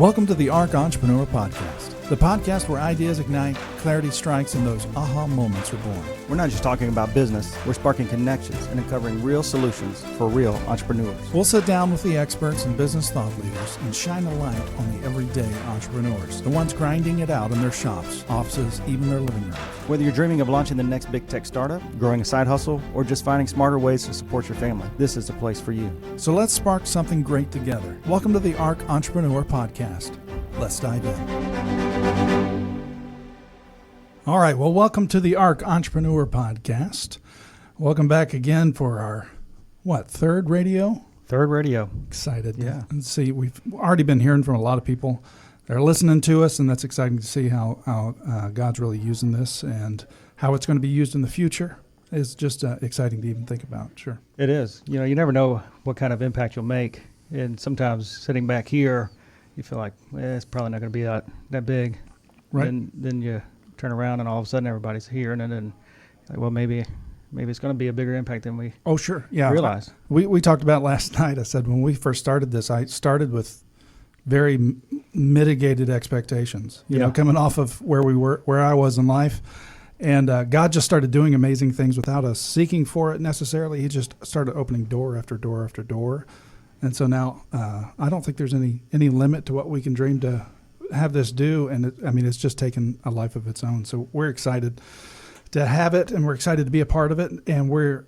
Welcome to the ARC Entrepreneur Podcast, the podcast where ideas ignite, clarity strikes, and those aha moments are born. We're not just talking about business, we're sparking connections and uncovering real solutions for real entrepreneurs. We'll sit down with the experts and business thought leaders and shine a light on the everyday entrepreneurs, the ones grinding it out in their shops, offices, even their living rooms. Whether you're dreaming of launching the next big tech startup, growing a side hustle, or just finding smarter ways to support your family, this is the place for you. So let's spark something great together. Welcome to the ARC Entrepreneur Podcast. Let's dive in. All right, well, welcome to the ARC Entrepreneur Podcast. Welcome back again for our, third radio? Third radio. Excited. Yeah. And see, we've already been hearing from a lot of people that are listening to us, and that's exciting to see how God's really using this and how it's going to be used in the future. It's just exciting to even think about, sure. It is. You know, you never know what kind of impact you'll make, and sometimes sitting back here, you feel like, it's probably not going to be that big. Right. And then you turn around and all of a sudden everybody's here, and then well, maybe it's going to be a bigger impact than we realize. We talked about last night. I said when we first started this, I started with very mitigated expectations, you know, coming off of where I was in life. And God just started doing amazing things without us seeking for it necessarily. He just started opening door after door after door. And so now I don't think there's any limit to what we can dream to have this do. And it's just taken a life of its own. So we're excited to have it, and we're excited to be a part of it. And we're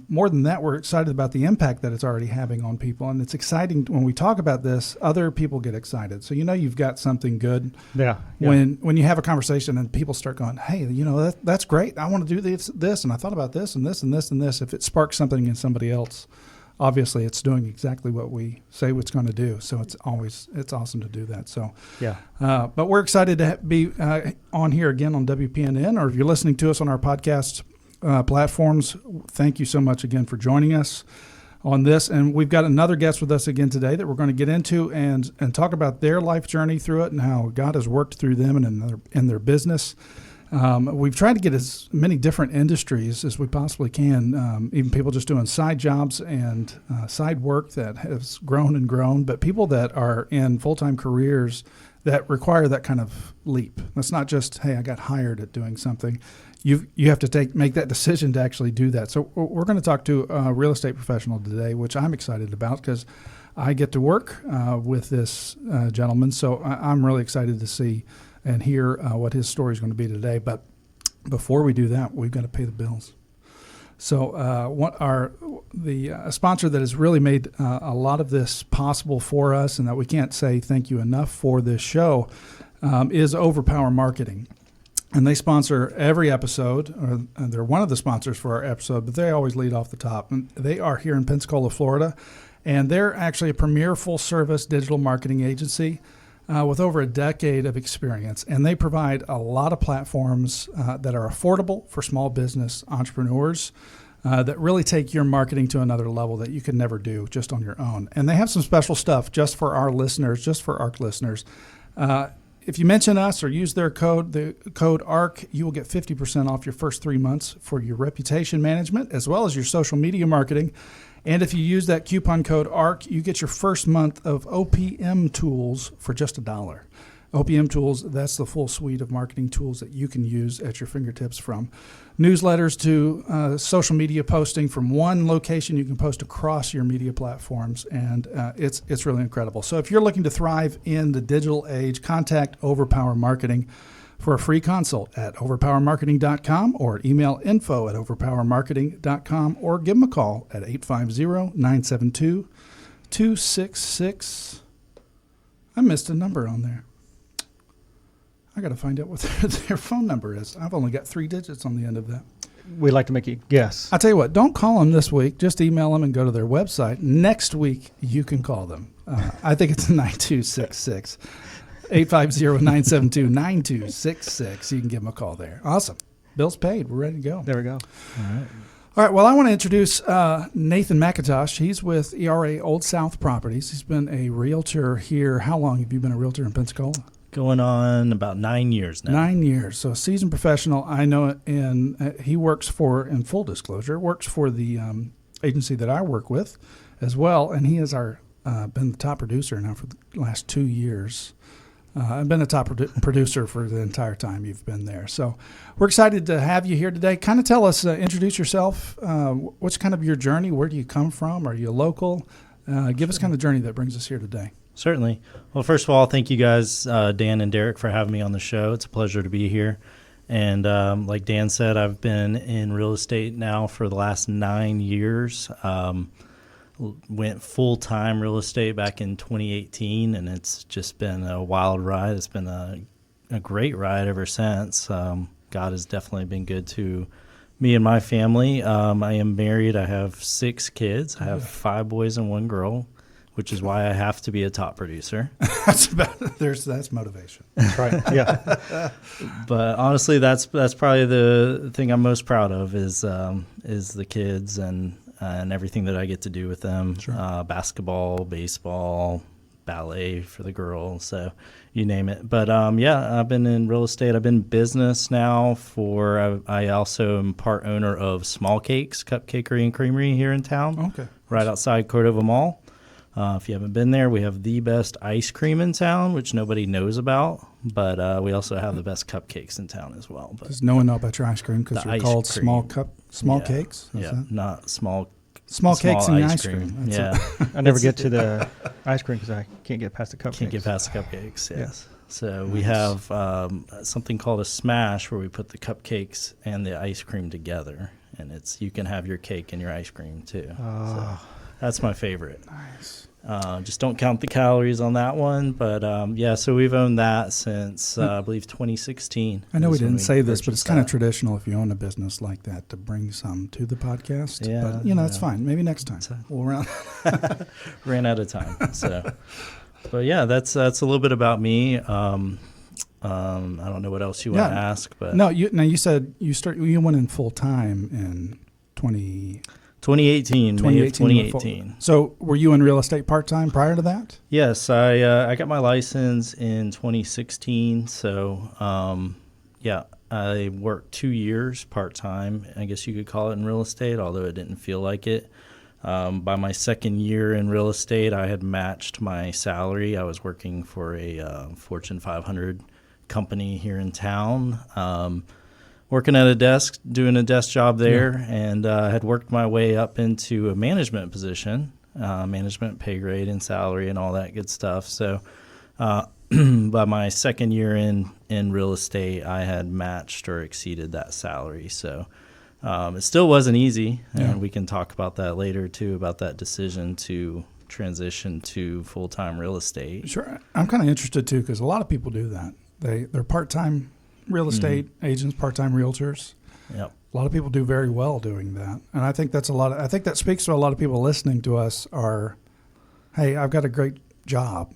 more than that, we're excited about the impact that it's already having on people. And it's exciting when we talk about this, other people get excited. So you've got something good. Yeah. When you have a conversation and people start going, hey, that's great. I want to do this, and I thought about this and this and this and this. If it sparks something in somebody else, obviously it's doing exactly what we say it's going to do. So it's awesome to do that. So but we're excited to be on here again on WPNN, or if you're listening to us on our podcast platforms, thank you so much again for joining us on this. And we've got another guest with us again today that we're going to get into and talk about their life journey through it and how God has worked through them and in their business. We've tried to get as many different industries as we possibly can, even people just doing side jobs and side work that has grown and grown, but people that are in full-time careers that require that kind of leap. That's not just, hey, I got hired at doing something. You have to make that decision to actually do that. So we're going to talk to a real estate professional today, which I'm excited about because I get to work with this gentleman. So I'm really excited to see and hear what his story is going to be today. But before we do that, we've got to pay the bills. So the sponsor that has really made a lot of this possible for us and that we can't say thank you enough for this show is Overpower Marketing. And they sponsor every episode, and they're one of the sponsors for our episode, but they always lead off the top. And they are here in Pensacola, Florida, and they're actually a premier full-service digital marketing agency with over a decade of experience. And they provide a lot of platforms that are affordable for small business entrepreneurs that really take your marketing to another level that you could never do just on your own. And they have some special stuff just for our listeners, just for ARC listeners. If you mention us or use their code, the code ARC, you will get 50% off your first 3 months for your reputation management as well as your social media marketing. And if you use that coupon code ARC, you get your first month of OPM tools for just $1. OPM tools, that's the full suite of marketing tools that you can use at your fingertips, from newsletters to social media posting. From one location, you can post across your media platforms, and it's really incredible. So if you're looking to thrive in the digital age, contact Overpower Marketing for a free consult at overpowermarketing.com or email info@overpowermarketing.com or give them a call at 850-972-2666. I missed a number on there. I got to find out what their phone number is. I've only got 3 digits on the end of that. We'd like to make you guess. I'll tell you what, don't call them this week. Just email them and go to their website. Next week, you can call them. I think it's 9266. 850-972-9266. You can give them a call there. Awesome. Bill's paid. We're ready to go. There we go. All right. Well, I want to introduce Nathan McIntosh. He's with ERA Old South Properties. He's been a realtor here. How long have you been a realtor in Pensacola? Going on about 9 years now. 9 years. So a seasoned professional. I know it. And he works for, in full disclosure, works for the agency that I work with as well. And he is our been the top producer now for the last 2 years. I've been a top producer for the entire time you've been there. So we're excited to have you here today. Kind of tell us, introduce yourself. What's kind of your journey? Where do you come from? Are you local? Give us kind of the journey that brings us here today. Certainly. Well, first of all, thank you guys, Dan and Derek, for having me on the show. It's a pleasure to be here. And like Dan said, I've been in real estate now for the last 9 years. Went full-time real estate back in 2018, and it's just been a wild ride. It's been a great ride ever since. God has definitely been good to me and my family. I am married. I have 6 kids. I have 5 boys and 1 girl, which is why I have to be a top producer. That's motivation. That's right. Yeah. But honestly, that's probably the thing I'm most proud of is the kids and everything that I get to do with them. Sure. Basketball, baseball, ballet for the girls, so you name it. But I've been in real estate. I've been in business now I also am part owner of Small Cakes, Cupcakery and Creamery here in town. Okay. Right outside Cordova Mall. If you haven't been there, we have the best ice cream in town, which nobody knows about. But we also have the best cupcakes in town as well. But does no one know about your ice cream because you're called small cakes? Not small. Small cakes and ice cream. Yeah. I never get to the ice cream because I can't get past the cupcakes. Can't get past the cupcakes, yes. Yeah. So we have something called a smash where we put the cupcakes and the ice cream together. And you can have your cake and your ice cream too. So that's my favorite. Nice. Just don't count the calories on that one. But, so we've owned that since, I believe, 2016. I know we didn't say this, but it's kind of traditional if you own a business like that to bring some to the podcast. Yeah, but, it's fine. Maybe next time. We'll ran out of time. So, but, yeah, that's a little bit about me. I don't know what else you want to ask. But no, you said you went in full-time in 2018, May of 2018. So were you in real estate part-time prior to that? Yes, I got my license in 2016. So, I worked 2 years part-time, I guess you could call it, in real estate, although it didn't feel like it. By my second year in real estate, I had matched my salary. I was working for a Fortune 500 company here in town. Working at a desk, doing a desk job there, and had worked my way up into a management position, management pay grade and salary and all that good stuff. So by my second year in real estate, I had matched or exceeded that salary. So it still wasn't easy, and we can talk about that later too, about that decision to transition to full-time real estate. Sure. I'm kind of interested too because a lot of people do that. They're part-time real estate agents, part-time realtors. Yep. A lot of people do very well doing that, and I think I think that speaks to a lot of people listening to us. Hey, I've got a great job,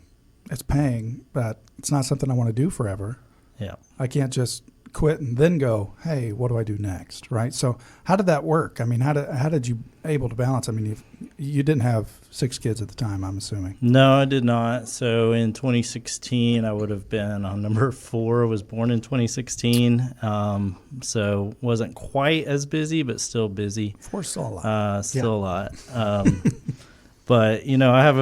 it's paying, but it's not something I want to do forever. Yeah, I can't just quit and then go, hey, what do I do next, right? So how did that work? I mean, how did you able to balance? I mean, you didn't have 6 kids at the time, I'm assuming. No, I did not. So in 2016, I would have been on number 4. I was born in 2016, so wasn't quite as busy, but still busy. 4's still a lot. A lot. But, I have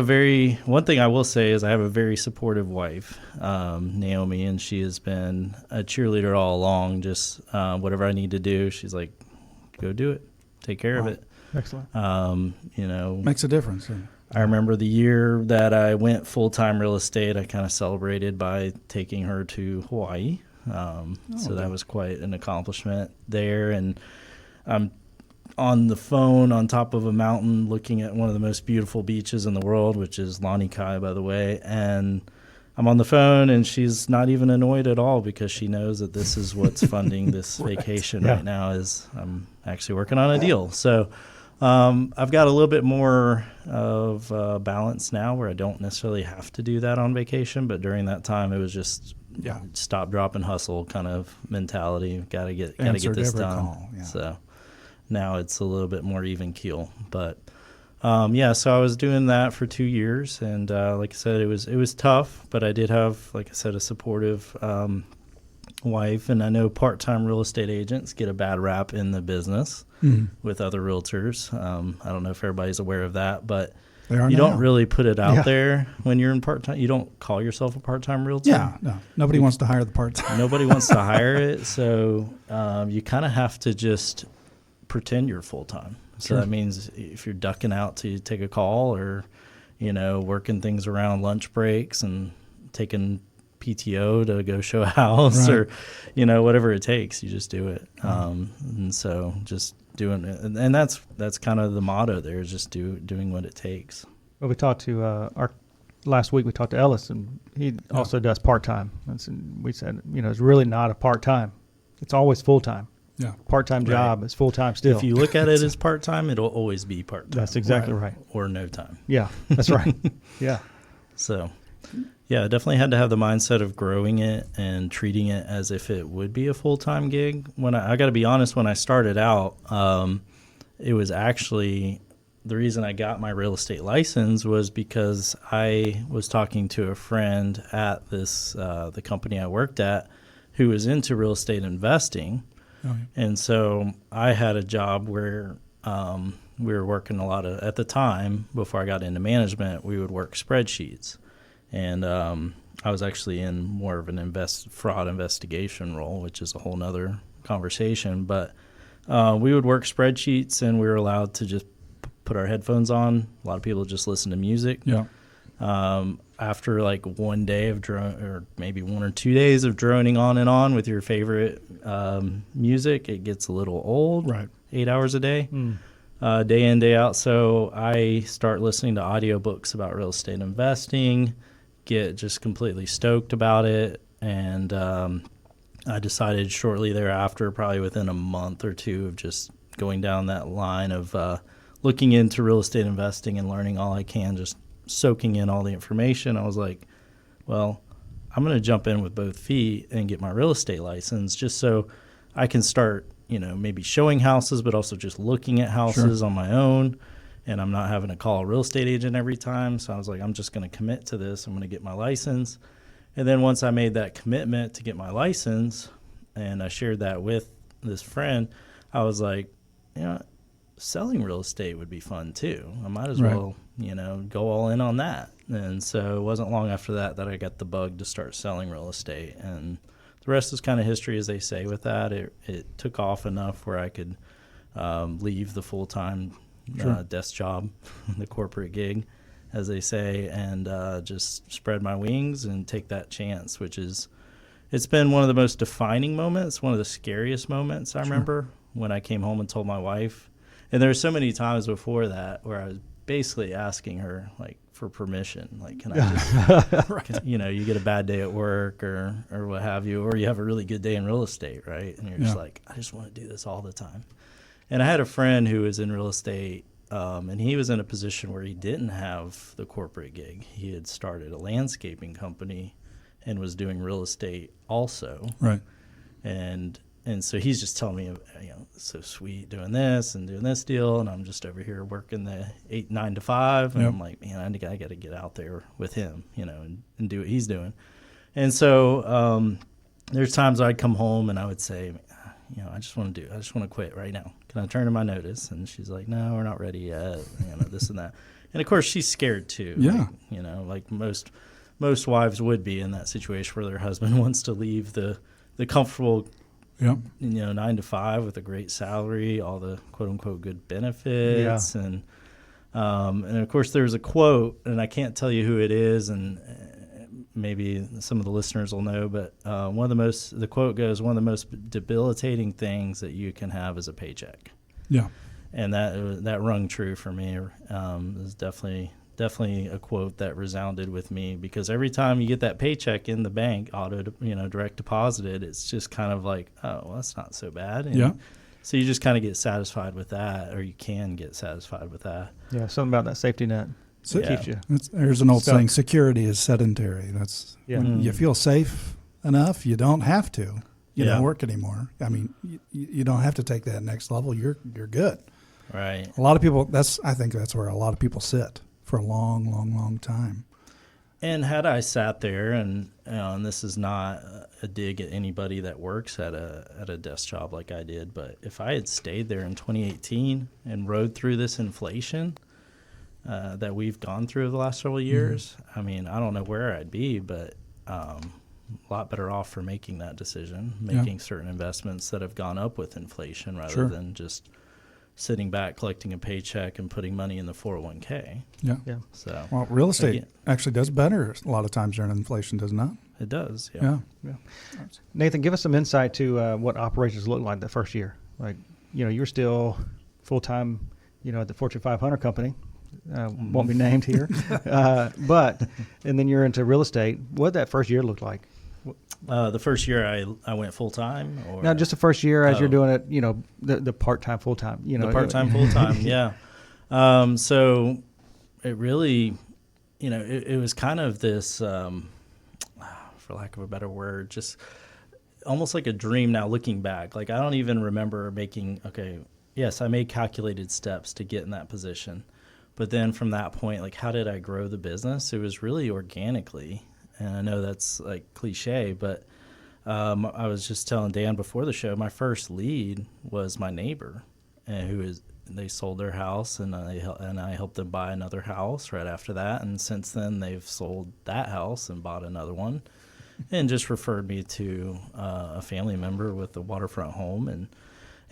one thing I will say is I have a very supportive wife, Naomi, and she has been a cheerleader all along. Just whatever I need to do, she's like, go do it. Take care of it. Excellent. Makes a difference. I remember the year that I went full-time real estate, I kind of celebrated by taking her to Hawaii. So that was quite an accomplishment there. And I'm on the phone on top of a mountain looking at one of the most beautiful beaches in the world, which is Lani Kai, by the way. And I'm on the phone, and she's not even annoyed at all because she knows that this is what's funding this vacation right now is I'm actually working on a deal. So I've got a little bit more of balance now where I don't necessarily have to do that on vacation. But during that time, it was just stop, drop, and hustle kind of mentality. Got to get this done. So now it's a little bit more even keel. But so I was doing that for 2 years, and like I said, it was tough, but I did have, like I said, a supportive wife, and I know part-time real estate agents get a bad rap in the business with other realtors. I don't know if everybody's aware of that, but They are you now. don't really put it out Yeah. there when you're in part-time. You don't call yourself a part-time realtor. Yeah, no. Nobody wants to hire the part-time. Nobody wants to hire it, so you kind of have to just pretend you're full-time. So Sure. that means if you're ducking out to take a call, or working things around lunch breaks and taking PTO to go show a house, Right. or whatever it takes, you just do it. And so just doing it, and that's kind of the motto there, is just doing what it takes. Well, we talked to last week. We talked to Ellis, and he also does part time. We said, it's really not a part time. It's always full time. Yeah. Part time Right. job is full time still. If you look at it as part-time, it'll always be part-time. That's exactly right. Or no time. Yeah, that's right. Yeah. So, yeah, I definitely had to have the mindset of growing it and treating it as if it would be a full-time gig. When I got to be honest, when I started out, it was actually the reason I got my real estate license was because I was talking to a friend at the company I worked at, who was into real estate investing. Oh, yeah. And so I had a job where we were working a lot of, at the time, before I got into management, we would work spreadsheets. And I was actually in more of an fraud investigation role, which is a whole nother conversation. But we would work spreadsheets, and we were allowed to just put our headphones on. A lot of people just listen to music. Yeah. After like one day of or maybe 1 or 2 days of droning on and on with your favorite music, it gets a little old. Right. 8 hours a day, day in, day out. So I start listening to audiobooks about real estate investing, get just completely stoked about it. And I decided shortly thereafter, probably within a month or two of just going down that line of looking into real estate investing and learning all I can, just soaking in all the information, I was like, well, I'm going to jump in with both feet and get my real estate license, just so I can start, maybe showing houses, but also just looking at houses on my own, and I'm not having to call a real estate agent every time. So I was like, I'm just going to commit to this. I'm going to get my license. And then once I made that commitment to get my license, and I shared that with this friend, I was like, selling real estate would be fun too. I might as well, go all in on that. And so it wasn't long after that I got the bug to start selling real estate. And the rest is kind of history, as they say with that. It took off enough where I could leave the full-time desk job, the corporate gig, as they say, and just spread my wings and take that chance, it's been one of the most defining moments, one of the scariest moments I remember when I came home and told my wife. And there were so many times before that where I was basically asking her, like, for permission. Like, can I just, you get a bad day at work or what have you, or you have a really good day in real estate, right? And you're just like, I just want to do this all the time. And I had a friend who was in real estate, and he was in a position where he didn't have the corporate gig. He had started a landscaping company and was doing real estate also. Right. And so he's just telling me, it's so sweet doing this and doing this deal, and I'm just over here working the 9 to 5, and I'm like, man, I got to get out there with him, and do what he's doing. And so there's times I'd come home and I would say, I just want to quit right now. Can I turn in my notice? And she's like, no, we're not ready yet, this and that. And of course she's scared too. Yeah. Like most wives would be in that situation where their husband wants to leave the comfortable 9 to 5 with a great salary, all the quote unquote good benefits. Yeah. And of course there's a quote, and I can't tell you who it is, and maybe some of the listeners will know, but the quote goes, one of the most debilitating things that you can have is a paycheck. Yeah. And that rung true for me. It was definitely a quote that resounded with me, because every time you get that paycheck in the bank, direct deposited, it's just kind of like, oh, well, that's not so bad. And so you just kind of get satisfied with that, or you can get satisfied with that. Yeah, something about that safety net. Keeps you. There's an old saying, security is sedentary. That's when you feel safe enough, you don't have to. You don't work anymore. I mean, you don't have to take that next level. You're good. Right. A lot of people, I think that's where a lot of people sit for a long, long, long time. And had I sat there, and this is not a dig at anybody that works at a desk job like I did, but if I had stayed there in 2018 and rode through this inflation, that we've gone through the last several years, I mean, I don't know where I'd be, but a lot better off for making that decision, making certain investments that have gone up with inflation rather than just sitting back, collecting a paycheck and putting money in the 401k. Yeah. So, Well, real estate actually does better a lot of times during inflation, does it not? it does. Yeah. Nathan, give us some insight to what operations look like the first year. Like, you're still full-time, at the Fortune 500 company. Won't be named here. And then you're into real estate. What did that first year look like? The first year I went full time, or No, just the first year as you're doing it, the part-time, full-time. the part-time, full-time. Yeah. So it really, it was kind of this, for lack of a better word, just almost like a dream now looking back. Like, I don't even remember yes, I made calculated steps to get in that position. But then from that point, like, how did I grow the business? It was really organically. And I know that's like cliche, but I was just telling Dan before the show, my first lead was my neighbor, and they sold their house, and I helped them buy another house right after that. And since then, they've sold that house and bought another one, and just referred me to a family member with a waterfront home.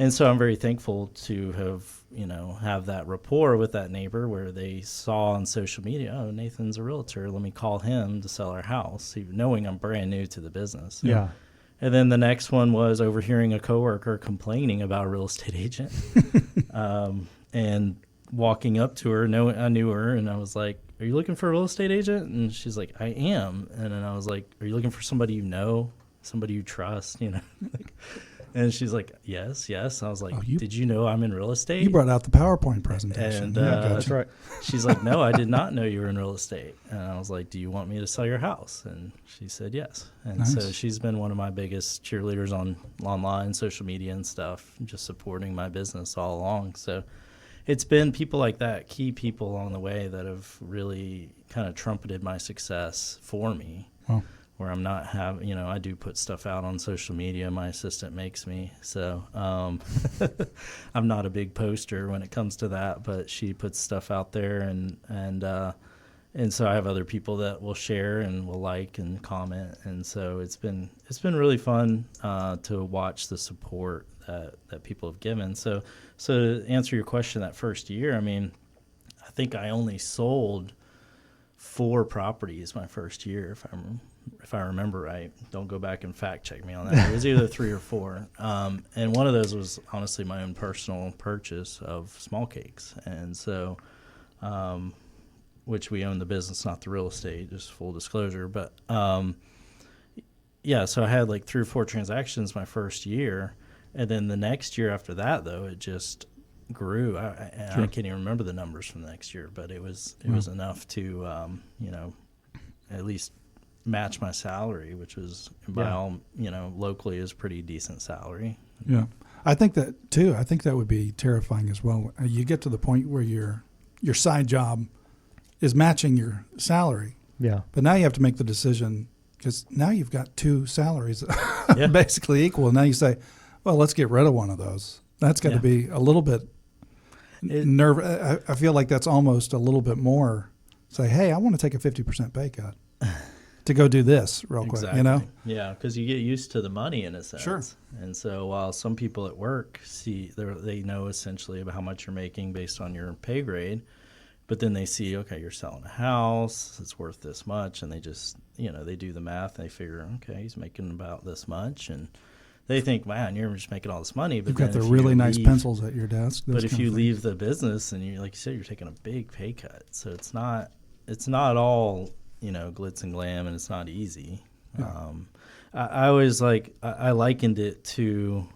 And so I'm very thankful to have that rapport with that neighbor where they saw on social media, oh, Nathan's a realtor. Let me call him to sell our house, even knowing I'm brand new to the business. Yeah. And then the next one was overhearing a coworker complaining about a real estate agent and walking up to her. I knew her, and I was like, are you looking for a real estate agent? And she's like, I am. And then I was like, are you looking for somebody you know, somebody you trust, And she's like, yes. I was like, did you know I'm in real estate? You brought out the PowerPoint presentation. And That's right. she's like, no, I did not know you were in real estate. And I was like, do you want me to sell your house? And she said yes. And so she's been one of my biggest cheerleaders online, social media and stuff, just supporting my business all along. So it's been people like that, key people along the way, that have really kind of trumpeted my success for me. Wow. Where I'm not I do put stuff out on social media. My assistant makes me. So I'm not a big poster when it comes to that, but she puts stuff out there, and so I have other people that will share and will like and comment. And so it's been really fun to watch the support that people have given. So to answer your question, that first year, I mean, I think I only sold 4 properties my first year, if I remember right. Don't go back and fact check me on that. It was either 3 or 4. And one of those was honestly my own personal purchase of small cakes. And so, which we own the business, not the real estate, just full disclosure. But, so I had like 3 or 4 transactions my first year. And then the next year after that, though, it just grew. I can't even remember the numbers from the next year, but it was enough to, at least match my salary, which was locally is pretty decent salary. Yeah. I think that too. I think that would be terrifying as well. You get to the point where your side job is matching your salary. Yeah. But now you have to make the decision, because now you've got 2 salaries basically equal. Now you say, well, let's get rid of one of those. That's got to be a little bit I feel like that's almost a little bit more. Say, hey, I want to take a 50% pay cut to go do this real quick, Yeah, because you get used to the money in a sense. Sure. And so while some people at work they know essentially about how much you're making based on your pay grade, but then they see, okay, you're selling a house, it's worth this much, and they just, they do the math, and they figure, okay, he's making about this much, and they think, man, you're just making all this money. But you've got the really nice pencils at your desk. But if you leave the business, and you, like you said, you're taking a big pay cut, so it's not all glitz and glam, and it's not easy. Yeah. I always I likened it to,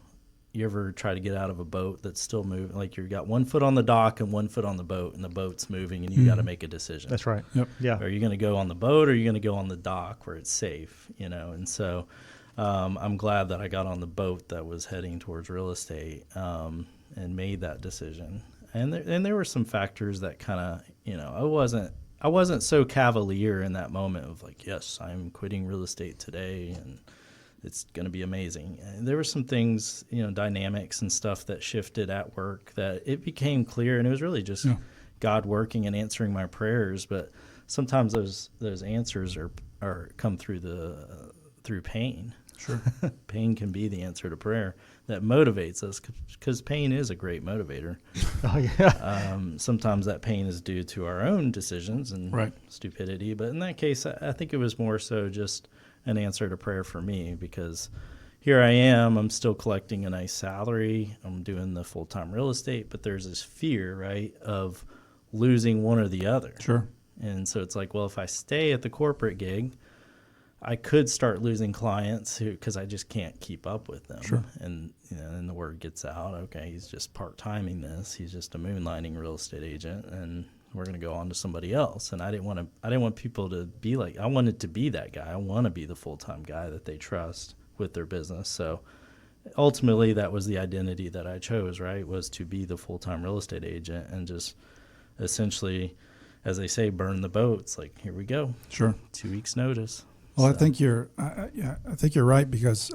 you ever try to get out of a boat that's still moving, like you've got 1 foot on the dock and 1 foot on the boat, and the boat's moving, and you got to make a decision. That's right. Yep. Yeah. Are you going to go on the boat, or are you going to go on the dock where it's safe? And so I'm glad that I got on the boat that was heading towards real estate and made that decision. And there were some factors that kind of, I wasn't so cavalier in that moment of like, yes, I'm quitting real estate today and it's going to be amazing. And there were some things, dynamics and stuff that shifted at work that it became clear, and it was really just God working and answering my prayers, but sometimes those answers are come through pain. Sure. Pain can be the answer to prayer that motivates us, because pain is a great motivator. Oh yeah. Sometimes that pain is due to our own decisions and Right. stupidity, but in that case, I think it was more so just an answer to prayer for me, because here I am, I'm still collecting a nice salary, I'm doing the full-time real estate, but there's this fear, right, of losing one or the other. Sure. And so it's like, well, if I stay at the corporate gig, I could start losing clients because I just can't keep up with them. Sure. And then the word gets out, okay, he's just part-timing this. He's just a moonlighting real estate agent, and we're going to go on to somebody else. And I didn't want people to be like, I wanted to be that guy. I want to be the full-time guy that they trust with their business. So ultimately that was the identity that I chose, right, was to be the full-time real estate agent and just essentially, as they say, burn the boats. Like, here we go. Sure. 2 weeks notice. Well, So, I think I think you're right, because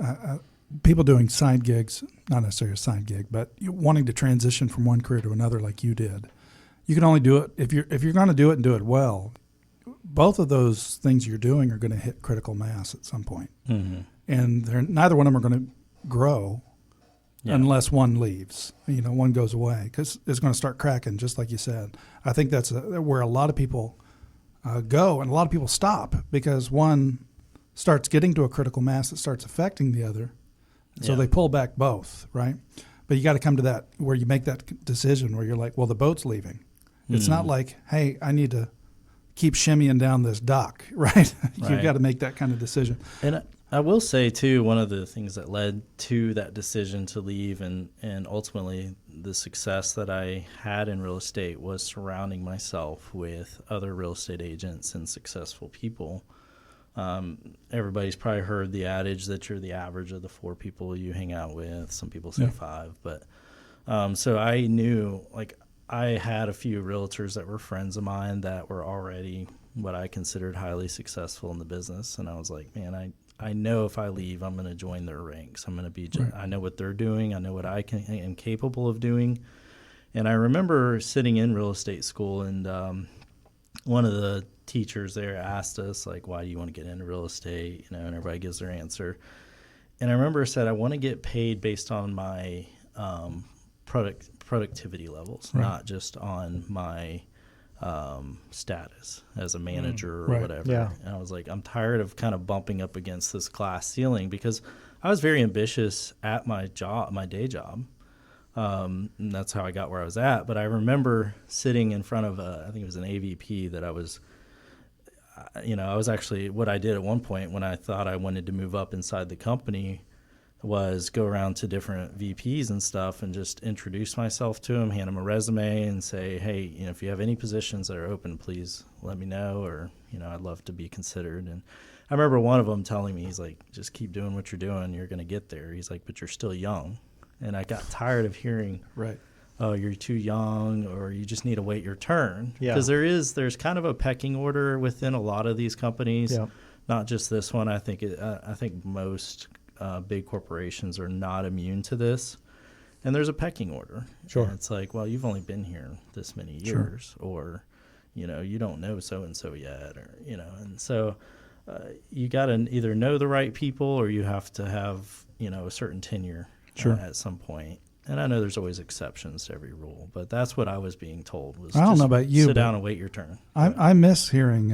people doing side gigs, not necessarily a side gig, but you wanting to transition from one career to another like you did, you can only do it if you're going to do it and do it well. Both of those things you're doing are going to hit critical mass at some point, and neither one of them are going to grow unless one leaves. One goes away, because it's going to start cracking, just like you said. I think that's where a lot of people go, and a lot of people stop, because one starts getting to a critical mass that starts affecting the other. So they pull back both, right? But you got to come to that where you make that decision where you're like, well, the boat's leaving. It's not like, hey, I need to keep shimmying down this dock, right? You've got to make that kind of decision. And I will say, too, one of the things that led to that decision to leave and ultimately the success that I had in real estate was surrounding myself with other real estate agents and successful people. Everybody's probably heard the adage that you're the average of the 4 people you hang out with. Some people say 5. But so I knew, like, I had a few realtors that were friends of mine that were already what I considered highly successful in the business. And I was like, man, I know if I leave, I'm going to join their ranks. I'm going to be, I know what they're doing. I know what I am capable of doing. And I remember sitting in real estate school, and one of the teachers there asked us, like, why do you want to get into real estate? And everybody gives their answer. And I remember I said, I want to get paid based on my productivity levels, not just on my status as a manager or whatever. Yeah. And I was like, I'm tired of kind of bumping up against this glass ceiling, because I was very ambitious at my day job. And that's how I got where I was at. But I remember sitting in front of I think it was an AVP that I was actually, what I did at one point when I thought I wanted to move up inside the company was go around to different VPs and stuff and just introduce myself to them, hand them a resume and say, hey, if you have any positions that are open, please let me know, or, I'd love to be considered. And I remember one of them telling me, he's like, just keep doing what you're doing. You're going to get there. He's like, but you're still young. And I got tired of hearing, oh, you're too young, or you just need to wait your turn. Because there's kind of a pecking order within a lot of these companies, not just this one. I think most big corporations are not immune to this, and there's a pecking order. Sure. And it's like, well, you've only been here this many years, or you don't know so and so yet, or and so you got to either know the right people, or you have to have a certain tenure at some point. And I know there's always exceptions to every rule, but that's what I was being told, was I don't know about you, sit down and wait your turn. I miss hearing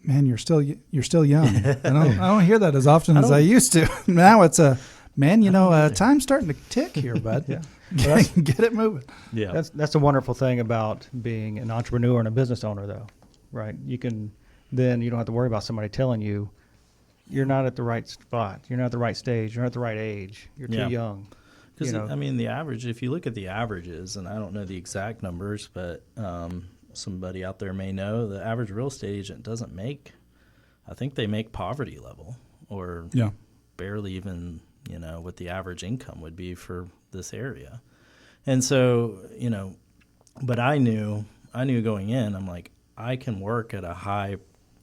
man, you're still young. I don't hear that as often as I used to. Now it's time's starting to tick here, bud. Get it moving. Yeah, that's a wonderful thing about being an entrepreneur and a business owner, though, right? You don't have to worry about somebody telling you you're not at the right spot, you're not at the right stage, you're not at the right age, you're too young. Because the average, if you look at the averages, and I don't know the exact numbers, but somebody out there may know, the average real estate agent doesn't make, I think they make poverty level, or barely even, what the average income would be for this area. And so, but I knew going in, I'm like, I can work at a high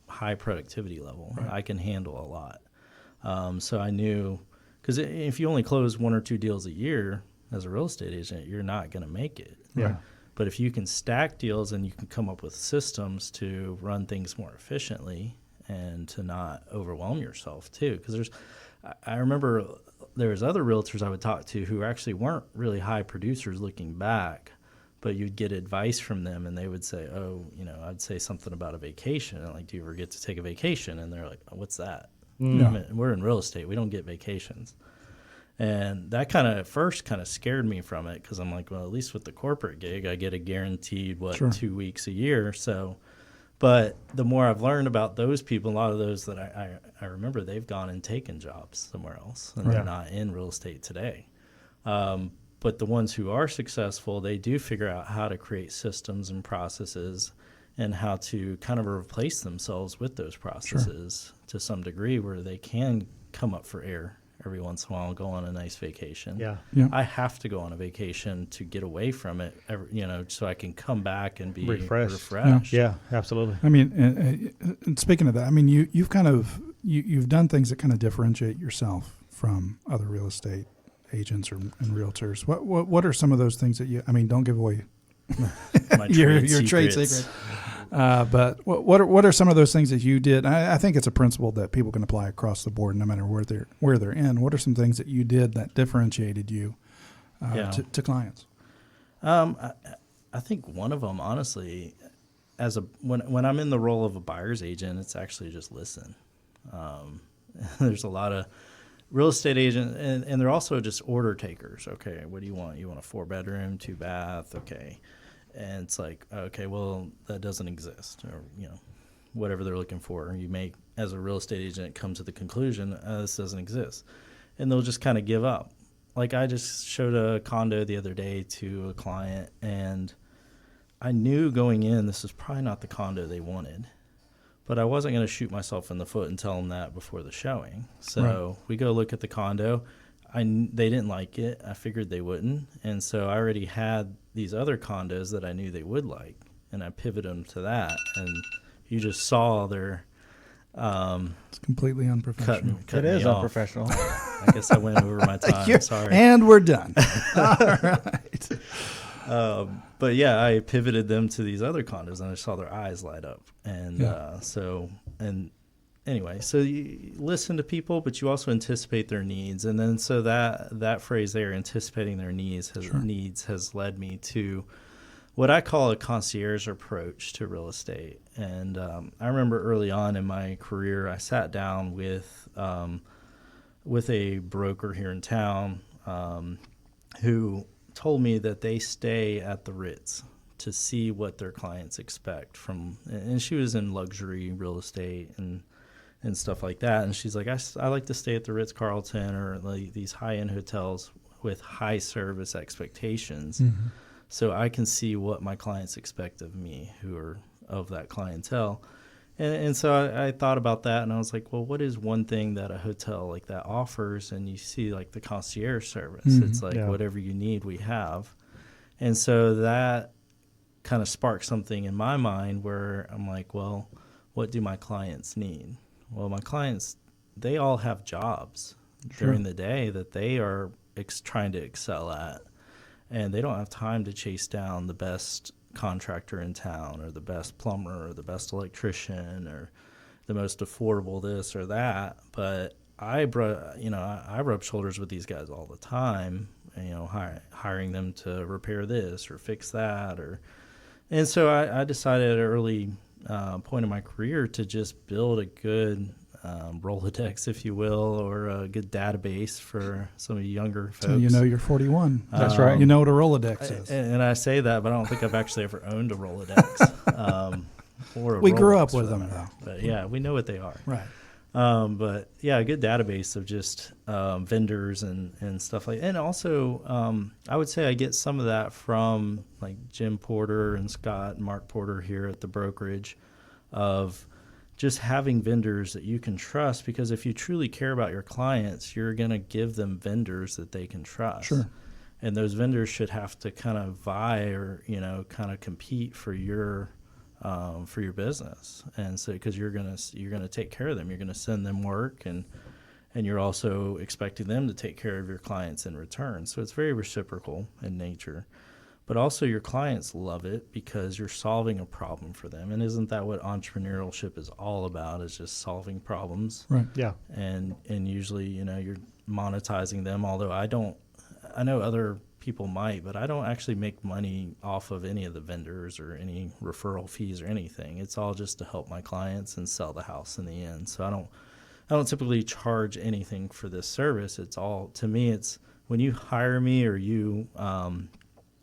productivity level. Right. I can handle a lot. So I knew, because if you only close 1 or 2 deals a year as a real estate agent, you're not going to make it. Yeah. But if you can stack deals and you can come up with systems to run things more efficiently and to not overwhelm yourself too, because I remember there was other realtors I would talk to who actually weren't really high producers looking back, but you'd get advice from them and they would say, oh, I'd say something about a vacation. And like, do you ever get to take a vacation? And they're like, oh, what's that? Yeah. I mean, we're in real estate. We don't get vacations. And that kind of at first kind of scared me from it because I'm like, well, at least with the corporate gig, I get a guaranteed, Sure. 2 weeks a year. So, but the more I've learned about those people, a lot of those that I remember, they've gone and taken jobs somewhere else and they're not in real estate today. But the ones who are successful, they do figure out how to create systems and processes and how to kind of replace themselves with those processes to some degree where they can come up for air every once in a while and go on a nice vacation. Yeah. I have to go on a vacation to get away from it, so I can come back and be refreshed. Yeah, absolutely. I mean, and speaking of that, I mean, you've kind of you've done things that kind of differentiate yourself from other real estate agents and realtors. What are some of those things that I mean, don't give away My your trade trade secrets. secret. But what are some of those things that you did? I think it's a principle that people can apply across the board, no matter where they're in. What are some things that you did that differentiated you to clients? I think one of them, honestly, when I'm in the role of a buyer's agent, it's actually just listen. There's a lot of real estate agents, and they're also just order takers. Okay, what do you want? You want a 4-bedroom, 2-bath? Okay. And it's like, okay, well, that doesn't exist, or, whatever they're looking for. You may, as a real estate agent, come to the conclusion, this doesn't exist. And they'll just kind of give up. Like, I just showed a condo the other day to a client, and I knew going in this was probably not the condo they wanted. But I wasn't going to shoot myself in the foot and tell them that before the showing. So we go look at the condo. They didn't like it. I figured they wouldn't. And so I already had these other condos that I knew they would like, and I pivoted them to that. And you just saw their it's completely unprofessional. cut It me is off. unprofessional. I guess I went over my time. Sorry. And we're done. All right. But yeah, I pivoted them to these other condos, and I saw their eyes light up. And anyway, so you listen to people, but you also anticipate their needs. And then so that phrase there, anticipating their needs has led me to what I call a concierge approach to real estate. And I remember early on in my career, I sat down with a broker here in town who told me that they stay at the Ritz to see what their clients expect from, and she was in luxury real estate and stuff like that. And she's like, I like to stay at the Ritz-Carlton or like these high-end hotels with high service expectations. Mm-hmm. So I can see what my clients expect of me who are of that clientele. And so I thought about that, and I was like, well, what is one thing that a hotel like that offers? And you see like the concierge service. Mm-hmm. It's like whatever you need, we have. And so that kind of sparked something in my mind where I'm like, well, what do my clients need? Well, my clients, they all have jobs during the day that they are trying to excel at. And they don't have time to chase down the best contractor in town or the best plumber or the best electrician or the most affordable this or that. But I rub shoulders with these guys all the time, hiring them to repair this or fix that. And so I decided at an early point in my career to just build a good Rolodex, if you will, or a good database for some of you younger folks. So you're 41. That's right. You know what a Rolodex is. And I say that, but I don't think I've actually ever owned a Rolodex. Or a We grew Rolex up with for them, that though. matter. But yeah, we know what they are. Right. But yeah, a good database of just vendors and stuff like that. And also, I would say I get some of that from like Jim Porter and Scott and Mark Porter here at the brokerage of just having vendors that you can trust, because if you truly care about your clients, you're going to give them vendors that they can trust. Sure. And those vendors should have to kind of vie or, kind of compete for your business. And so, because you're going to take care of them, you're going to send them work, and you're also expecting them to take care of your clients in return. So it's very reciprocal in nature. but also your clients love it because you're solving a problem for them. And isn't that what entrepreneurship is all about, is just solving problems? Right. Yeah. And usually, you're monetizing them, although I know other people might, but I don't actually make money off of any of the vendors or any referral fees or anything. It's all just to help my clients and sell the house in the end. So I don't typically charge anything for this service. It's all, to me, it's when you hire me or you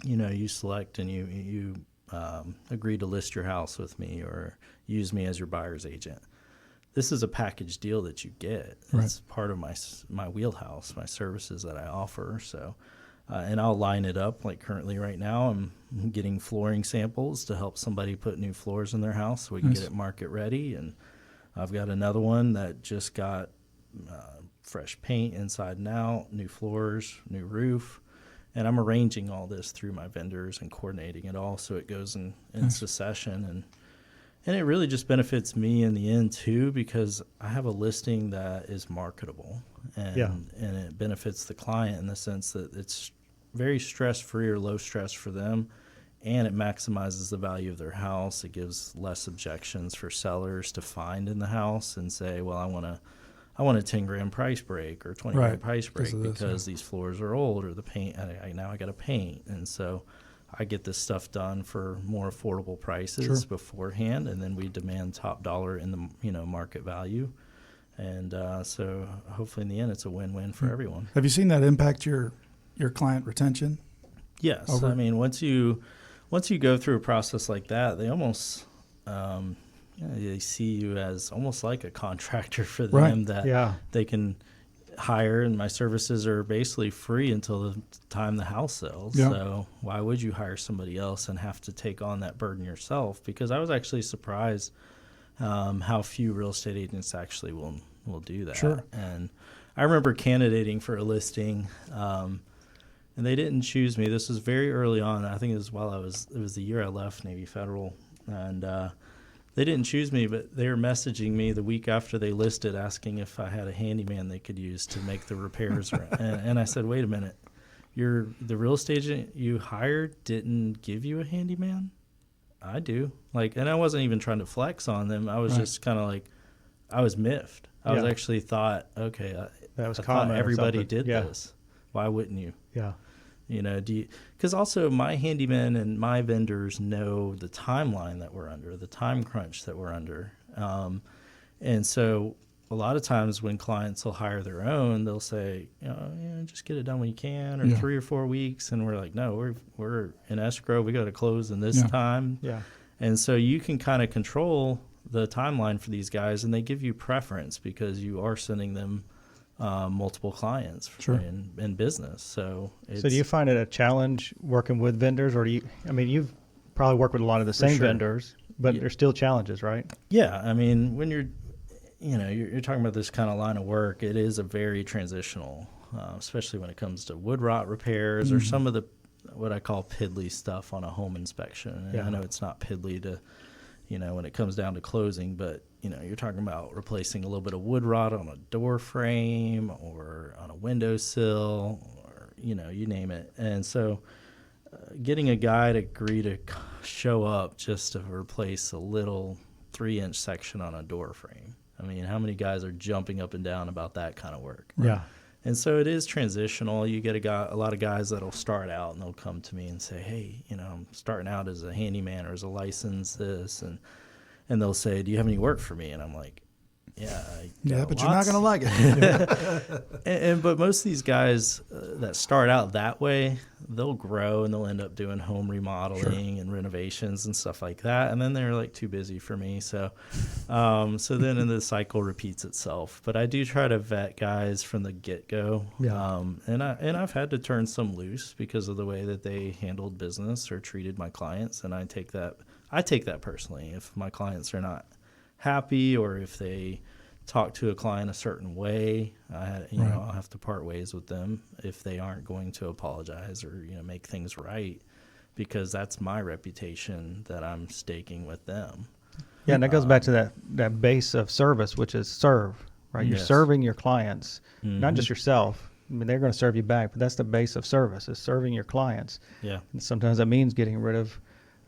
you select and you agree to list your house with me or use me as your buyer's agent. This is a package deal that you get. Right. It's part of my wheelhouse, my services that I offer. So, and I'll line it up. Like currently right now, I'm getting flooring samples to help somebody put new floors in their house so we can Nice. get it market ready. And I've got another one that just got fresh paint inside and out, new floors, new roof. And I'm arranging all this through my vendors and coordinating it all so it goes in succession. And it really just benefits me in the end, too, because I have a listing that is marketable. And it benefits the client in the sense that it's very stress-free or low stress for them, and it maximizes the value of their house. It gives less objections for sellers to find in the house and say, well, I want a 10 grand price break or 20 grand price break because these floors are old or the paint, now I got to paint. And so I get this stuff done for more affordable prices beforehand, and then we demand top dollar in the market value. And so hopefully in the end it's a win-win for everyone. Have you seen that impact your client retention? Yes. I mean, once you go through a process like that, they almost they see you as almost like a contractor for them that they can hire, and my services are basically free until the time the house sells. Yeah. So why would you hire somebody else and have to take on that burden yourself? Because I was actually surprised how few real estate agents actually will do that. Sure. And I remember candidating for a listing, and they didn't choose me. This was very early on. I think it was the year I left Navy Federal, and they didn't choose me, but they were messaging me the week after they listed asking if I had a handyman they could use to make the repairs. and I said, wait a minute, the real estate agent you hired didn't give you a handyman? I do. And I wasn't even trying to flex on them. I was just kind of like, I was miffed. I was actually thought, okay, That was I common. thought everybody did Yeah. this. Why wouldn't you? Yeah. Because also my handymen and my vendors know the timeline that we're under, the time crunch that we're under. And so a lot of times when clients will hire their own, they'll say, just get it done when you can, or 3 or 4 weeks. And we're like, no, we're in escrow. We got to close in this time. Yeah. And so you can kind of control the timeline for these guys, and they give you preference because you are sending them multiple clients in business. So do you find it a challenge working with vendors, or you've probably worked with a lot of the same vendors, but there's still challenges, right? Yeah. I mean, when you're talking about this kind of line of work, it is a very transitional, especially when it comes to wood rot repairs or some of the, what I call piddly stuff on a home inspection. And I know it's not piddly to, when it comes down to closing, but you're talking about replacing a little bit of wood rot on a door frame or on a windowsill, or you name it. And so getting a guy to agree to show up just to replace a little 3-inch section on a door frame. I mean, how many guys are jumping up and down about that kind of work? Yeah. And so it is transitional. You get a lot of guys that'll start out and they'll come to me and say, hey, I'm starting out as a handyman or as a licensed this, and they'll say, do you have any work for me? And I'm like, but you're not going to like it. But most of these guys that start out that way, they'll grow and they'll end up doing home remodeling and renovations and stuff like that. And then they're too busy for me. So, then the cycle repeats itself. But I do try to vet guys from the get-go. Yeah. And I've had to turn some loose because of the way that they handled business or treated my clients. And I take that personally. If my clients are not happy, or if they talk to a client a certain way, I'll have to part ways with them if they aren't going to apologize or make things right, because that's my reputation that I'm staking with them. Yeah, and that goes back to that base of service, which is serve, right? You're serving your clients, not just yourself, mean, they're going to serve you back, but that's the base of service, is serving your clients. Yeah. And sometimes that means getting rid of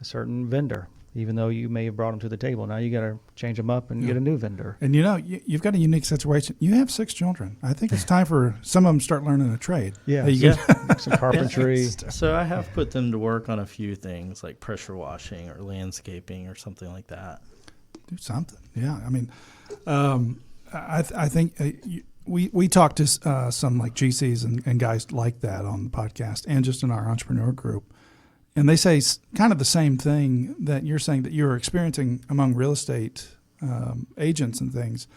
a certain vendor, even though you may have brought them to the table. Now you got to change them up and get a new vendor. And you've got a unique situation. You have 6 children. I think it's time for some of them start learning a trade. Yeah. Some carpentry. So I have put them to work on a few things like pressure washing or landscaping or something like that. Do something. Yeah. I mean, I think we talked to some like GCs and guys like that on the podcast and just in our entrepreneur group. And they say kind of the same thing that you're saying that you're experiencing among real estate agents and things.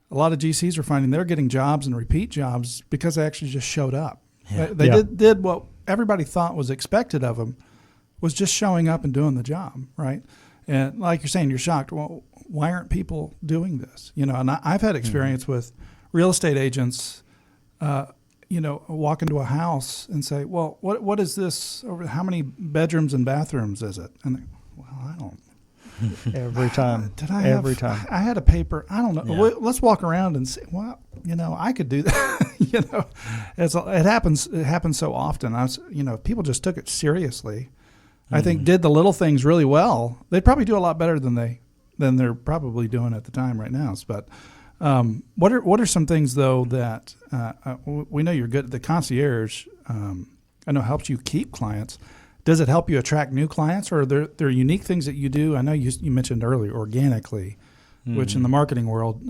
A lot of GCs are finding they're getting jobs and repeat jobs because they actually just showed up. Yeah. They did what everybody thought was expected of them, was just showing up and doing the job, right? And like you're saying, you're shocked. Well, why aren't people doing this? And I've had experience with real estate agents walk into a house and say, well, what is this? How many bedrooms and bathrooms is it? And they, well, I don't. Every time. Every time. I had a paper. I don't know. Yeah. Well, let's walk around and say, well, I could do that. It happens. It happens so often. If people just took it seriously, I think did the little things really well, they'd probably do a lot better than they're probably doing at the time right now. But what are some things though that we know you're good at? The concierge, I know helps you keep clients. Does it help you attract new clients, or are there unique things that you do? I know you mentioned earlier organically, which in the marketing world,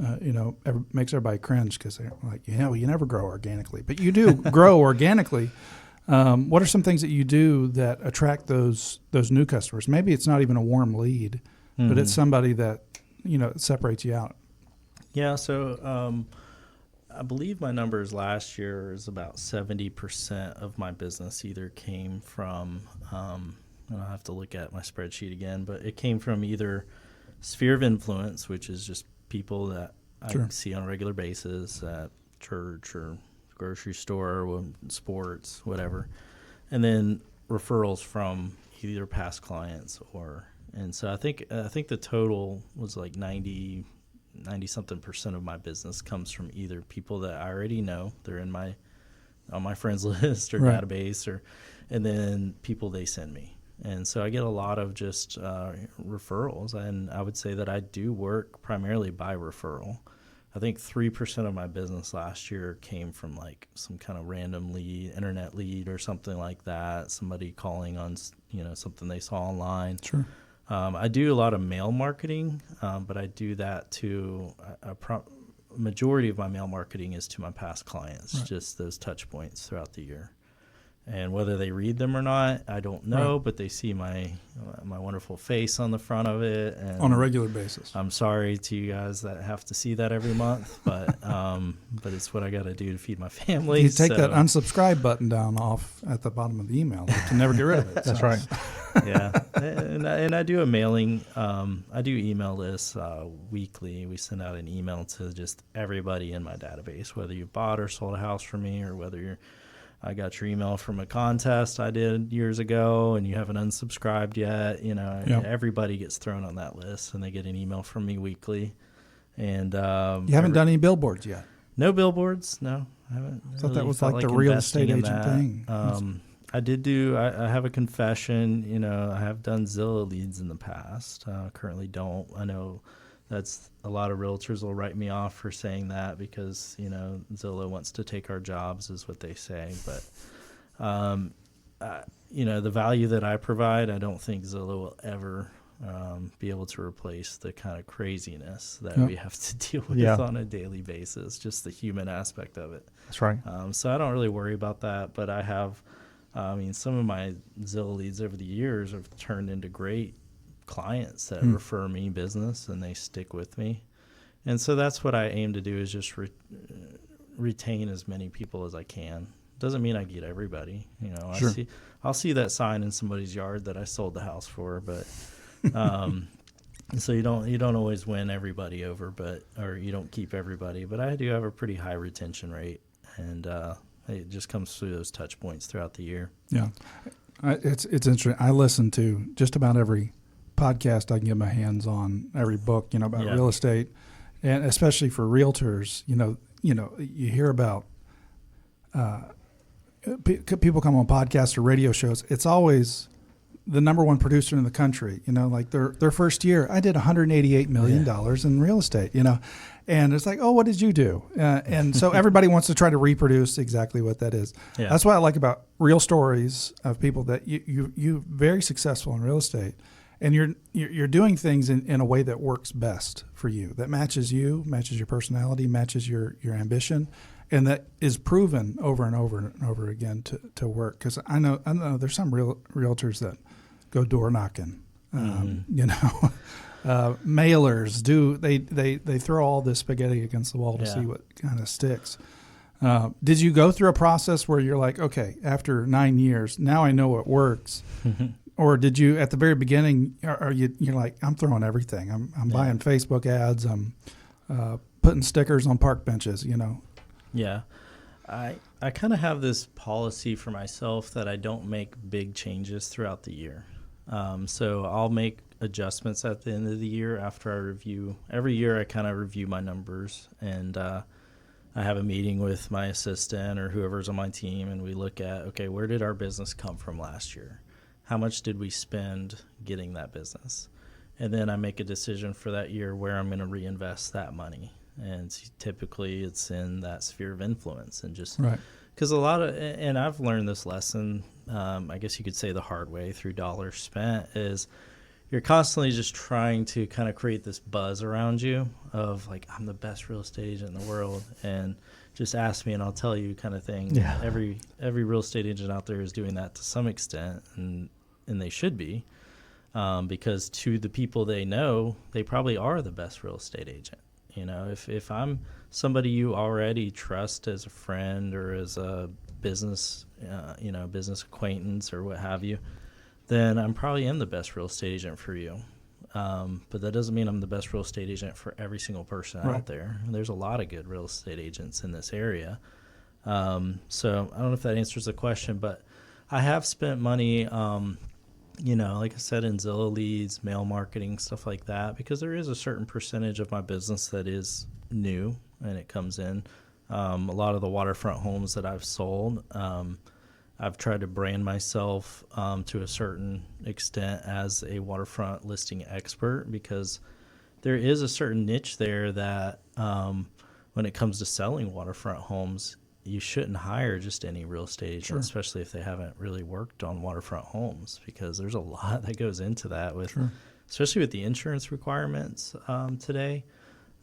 makes everybody cringe because they're like, you never grow organically, but you do grow organically. What are some things that you do that attract those new customers? Maybe it's not even a warm lead, but it's somebody that separates you out. Yeah. So I believe my numbers last year is about 70% of my business either came from, I'll have to look at my spreadsheet again, but it came from either sphere of influence, which is just people that I see on a regular basis at church or grocery store, or sports, whatever, and then referrals from either past clients and so I think the total was like 90 something percent of my business comes from either people that I already know, they're on my friends list or database, and then people they send me. And so I get a lot of just referrals, and I would say that I do work primarily by referral. I think 3% of my business last year came from like some kind of random lead, internet lead or something like that, somebody calling on something they saw online. Sure. I do a lot of mail marketing, but I do that to majority of my mail marketing is to my past clients, just those touch points throughout the year. And whether they read them or not, I don't know, but they see my wonderful face on the front of it. And on a regular basis. I'm sorry to you guys that have to see that every month, but it's what I got to do to feed my family. You take that unsubscribe button down off at the bottom of the email. You can never get rid of it. That's right. Yeah, and I do a mailing. I do email lists weekly. We send out an email to just everybody in my database, whether you bought or sold a house from me, or whether I got your email from a contest I did years ago and you haven't unsubscribed yet. Everybody gets thrown on that list, and they get an email from me weekly. And you haven't done any billboards yet? No billboards. No, I haven't. I thought that was like the real estate agent thing. I did do. I have a confession. I have done Zillow leads in the past. Currently, don't. I know that's a lot of realtors will write me off for saying that because Zillow wants to take our jobs, is what they say. But the value that I provide, I don't think Zillow will ever be able to replace the kind of craziness that we have to deal with on a daily basis. Just the human aspect of it. That's right. So I don't really worry about that. But I have. Some of my Zillow leads over the years have turned into great clients that refer me business, and they stick with me. And so that's what I aim to do, is just retain as many people as I can. Doesn't mean I get everybody. I'll see that sign in somebody's yard that I sold the house for, but so you don't always win everybody over, or you don't keep everybody. But I do have a pretty high retention rate, and it just comes through those touch points throughout the year. Yeah. It's interesting. I listen to just about every podcast I can get my hands on, every book, about real estate, and especially for realtors, you hear about people come on podcasts or radio shows, it's always the number one producer in the country. Like their first year, I did $188 million in real estate. And it's like, oh, what did you do? And so everybody wants to try to reproduce exactly what that is. Yeah. That's what I like about real stories of people that you very successful in real estate, and you're doing things in a way that works best for you, that matches you, matches your personality, matches your ambition, and that is proven over and over and over again to work. Because I know there's some realtors that go door knocking, mailers they throw all this spaghetti against the wall to see what kind of sticks. Did you go through a process where you're like, okay, after 9 years, now I know what works? Or did you, at the very beginning, you're like, I'm throwing everything. I'm buying Facebook ads. I'm putting stickers on park benches, Yeah. I kind of have this policy for myself that I don't make big changes throughout the year. So I'll make adjustments at the end of the year after I review. Every year I kind of review my numbers, and I have a meeting with my assistant or whoever's on my team, and we look at, okay, where did our business come from last year? How much did we spend getting that business? And then I make a decision for that year where I'm going to reinvest that money. And typically it's in that sphere of influence, and just because and I've learned this lesson, I guess you could say the hard way through dollars spent, is you're constantly just trying to kind of create this buzz around you of like, I'm the best real estate agent in the world, and just ask me and I'll tell you kind of thing. Yeah. Every real estate agent out there is doing that to some extent, and they should be, because to the people they know, they probably are the best real estate agent. If I'm somebody you already trust as a friend or as a business, business acquaintance or what have you, then I'm probably am the best real estate agent for you. But that doesn't mean I'm the best real estate agent for every single person out there. And there's a lot of good real estate agents in this area. So I don't know if that answers the question, but I have spent money, like I said, in Zillow leads, mail marketing, stuff like that, because there is a certain percentage of my business that is new and it comes in. A lot of the waterfront homes that I've sold, I've tried to brand myself to a certain extent as a waterfront listing expert, because there is a certain niche there that when it comes to selling waterfront homes, you shouldn't hire just any real estate agent, especially if they haven't really worked on waterfront homes, because there's a lot that goes into that, especially with the insurance requirements today.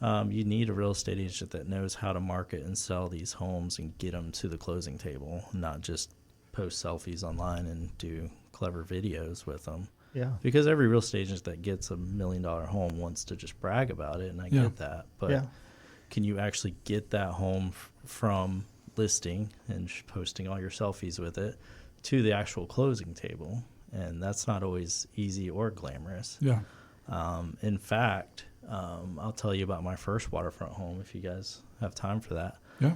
You need a real estate agent that knows how to market and sell these homes and get them to the closing table, not just post selfies online and do clever videos with them. Yeah. Because every real estate agent that gets $1 million home wants to just brag about it, and I get that. But can you actually get that home from listing and posting all your selfies with it to the actual closing table? And that's not always easy or glamorous. Yeah. In fact, I'll tell you about my first waterfront home if you guys have time for that. Yeah.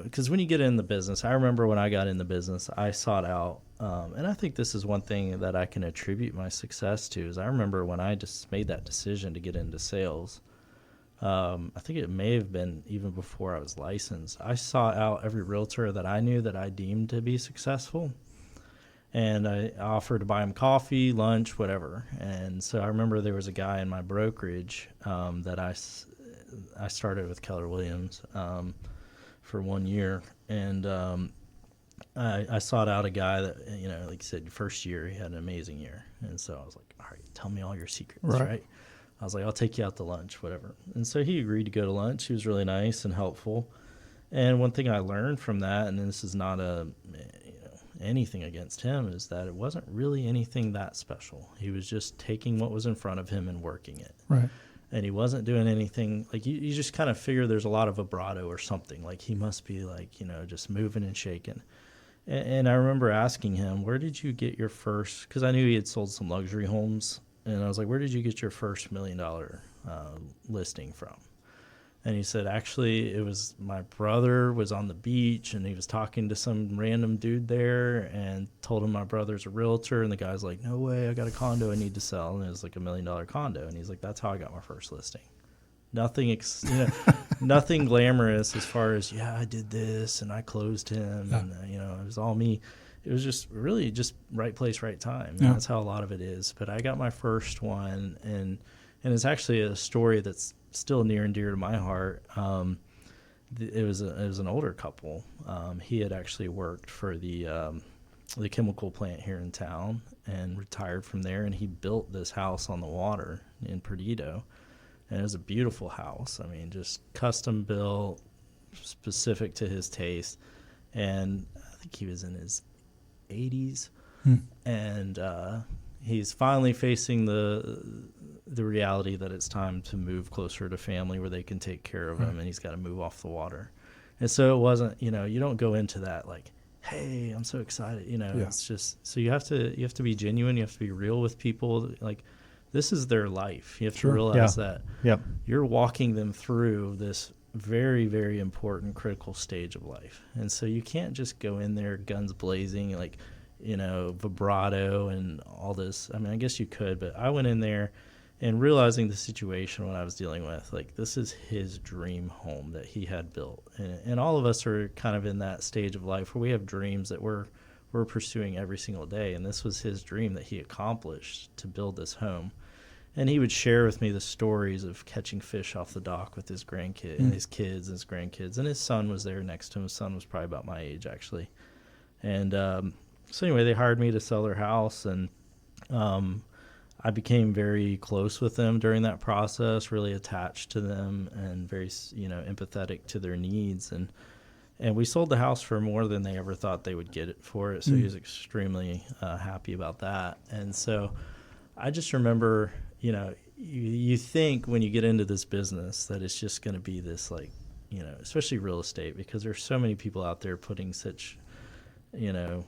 Because when you get in the business, I remember when I got in the business, I sought out, and I think this is one thing that I can attribute my success to, is I remember when I just made that decision to get into sales. I think it may have been even before I was licensed. I sought out every realtor that I knew that I deemed to be successful, and I offered to buy him coffee, lunch, whatever. And so I remember there was a guy in my brokerage that I started with Keller Williams for 1 year, and I sought out a guy that, like you said, first year he had an amazing year, and so I was like, all right, tell me all your secrets, right? I was like, I'll take you out to lunch, whatever. And so he agreed to go to lunch. He was really nice and helpful. And one thing I learned from that, and this is not anything against him, is that it wasn't really anything that special. He was just taking what was in front of him and working it. Right. And he wasn't doing anything, like you just kind of figure there's a lot of vibrato or something. Like he must be like, just moving and shaking. And I remember asking him, where did you get your first, because I knew he had sold some luxury homes. And I was like, where did you get your first $1 million listing from? And he said, actually, it was my brother was on the beach, and he was talking to some random dude there and told him my brother's a realtor. And the guy's like, no way, I got a condo I need to sell. And it was like $1 million condo. And he's like, that's how I got my first listing. Nothing, nothing glamorous as far as, yeah, I did this and I closed him and, it was all me. It was just really just right place, right time. And that's how a lot of it is. But I got my first one, and it's actually a story that's still near and dear to my heart. It was an older couple. He had actually worked for the chemical plant here in town and retired from there, and he built this house on the water in Perdido. And it was a beautiful house. I mean, just custom built, specific to his taste. And I think he was in his 80s. And he's finally facing the reality that it's time to move closer to family where they can take care of him, and he's got to move off the water. And so it wasn't, you don't go into that like, hey, I'm so excited. It's just, so you have to be genuine. You have to be real with people. Like, this is their life. You have to realize that you're walking them through this very, very important, critical stage of life. And so you can't just go in there guns blazing, like, vibrato and all this. I mean, I guess you could, but I went in there and realizing the situation, what I was dealing with, like, this is his dream home that he had built. And all of us are kind of in that stage of life where we have dreams that we're pursuing every single day. And this was his dream that he accomplished, to build this home. And he would share with me the stories of catching fish off the dock with his grandkid and his kids and his grandkids. And his son was there next to him. His son was probably about my age, actually. And so anyway, they hired me to sell their house. And I became very close with them during that process, really attached to them and very, empathetic to their needs. And we sold the house for more than they ever thought they would get it for it. So he was extremely happy about that. And so I just remember, you think when you get into this business that it's just going to be this, like, especially real estate, because there's so many people out there putting such, I don't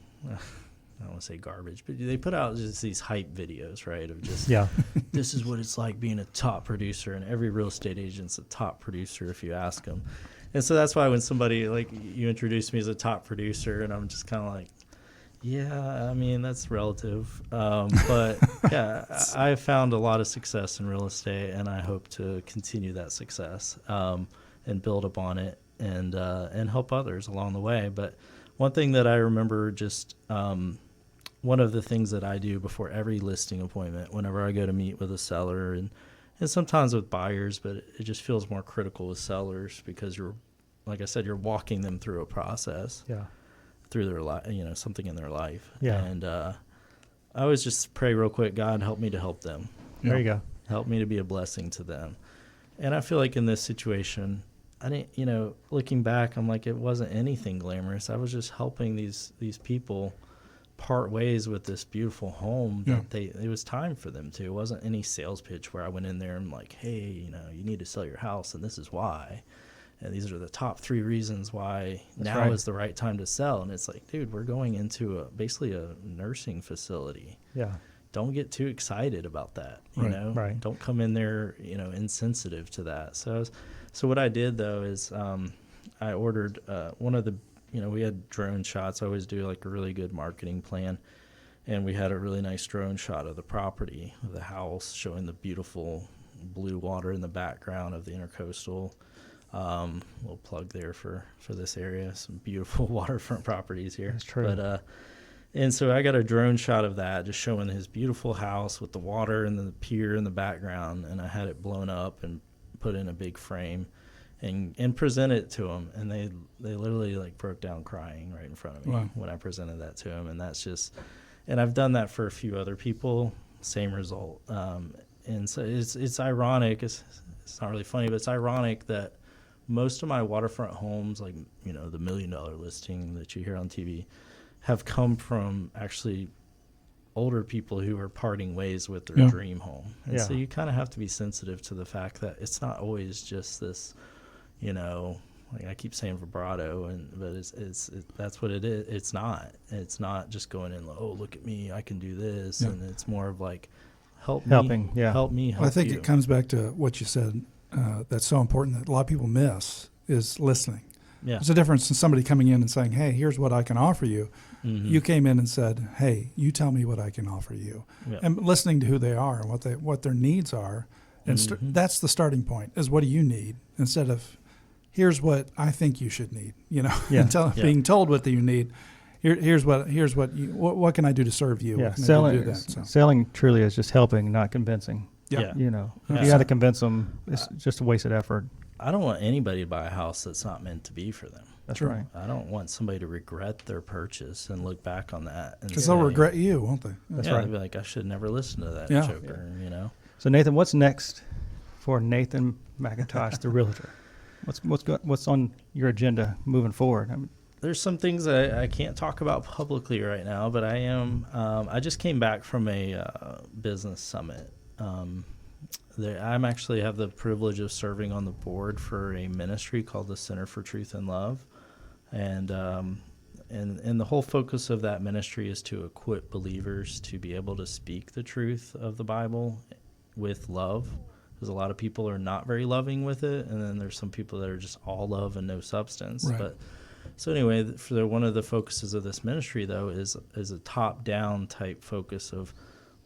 want to say garbage, but they put out just these hype videos, right, of just, this is what it's like being a top producer, and every real estate agent's a top producer if you ask them. And so that's why when somebody, like, you introduced me as a top producer, and I'm just kind of like, yeah, I mean, that's relative. But yeah, I found a lot of success in real estate, and I hope to continue that success and build upon it and help others along the way. But one thing that I remember, just one of the things that I do before every listing appointment, whenever I go to meet with a seller and sometimes with buyers, but it just feels more critical with sellers because like I said, you're walking them through a process. Yeah. Through their life, something in their life. Yeah. And I always just pray real quick, God, help me to help them. There you go. Help me to be a blessing to them. And I feel like in this situation, I didn't, looking back, I'm like, it wasn't anything glamorous. I was just helping these people part ways with this beautiful home that it was time for them to. It wasn't any sales pitch where I went in there and I'm like, hey, you need to sell your house and this is why. And these are the top 3 reasons why now is the right time to sell. And it's like, dude, we're going into basically a nursing facility. Yeah. Don't get too excited about that. You know, right. Don't come in there, insensitive to that. So what I did though is I ordered one of the, we had drone shots. I always do like a really good marketing plan. And we had a really nice drone shot of the property, of the house, showing the beautiful blue water in the background of the intercoastal. Little plug there for this area. Some beautiful waterfront properties here. That's true. But and so I got a drone shot of that, just showing his beautiful house with the water and the pier in the background, and I had it blown up and put in a big frame, and present it to them, and they literally like broke down crying right in front of me when I presented that to them, and that's just, and I've done that for a few other people, same result. And so it's ironic. It's not really funny, but it's ironic that most of my waterfront homes, like, the $1 million listing that you hear on TV, have come from actually older people who are parting ways with their dream home. And so you kind of have to be sensitive to the fact that it's not always just this, like I keep saying vibrato, but it's that's what it is. It's not just going in, oh, look at me, I can do this. And it's more of like, help me. Well, I think it comes back to what you said. That's so important that a lot of people miss is listening. Yeah. There's a difference in somebody coming in and saying, hey, here's what I can offer you. Mm-hmm. You came in and said, hey, you tell me what I can offer you. Yeah. And listening to who they are and what their needs are, And that's the starting point, is what do you need, instead of here's what I think you should need, being told what you need. Here's what can I do to serve you? Yeah, What can I do to do that? So. Selling truly is just helping, not convincing. Yeah. If you got to convince them, it's just a wasted effort. I don't want anybody to buy a house that's not meant to be for them. That's True. right. I don't want somebody to regret their purchase and look back on that. Because they'll regret you, won't they? That's right. They'll be like, I should never listen to that Yeah. joker, So Nathan, what's next for Nathan McIntosh, the realtor? What's on your agenda moving forward? There's some things I can't talk about publicly right now, but I am. I just came back from a business summit. I'm actually have the privilege of serving on the board for a ministry called the Center for Truth and Love, and the whole focus of that ministry is to equip believers to be able to speak the truth of the Bible with love, because a lot of people are not very loving with it, and then there's some people that are just all love and no substance. Right. But so anyway, one of the focuses of this ministry though is a top-down type focus of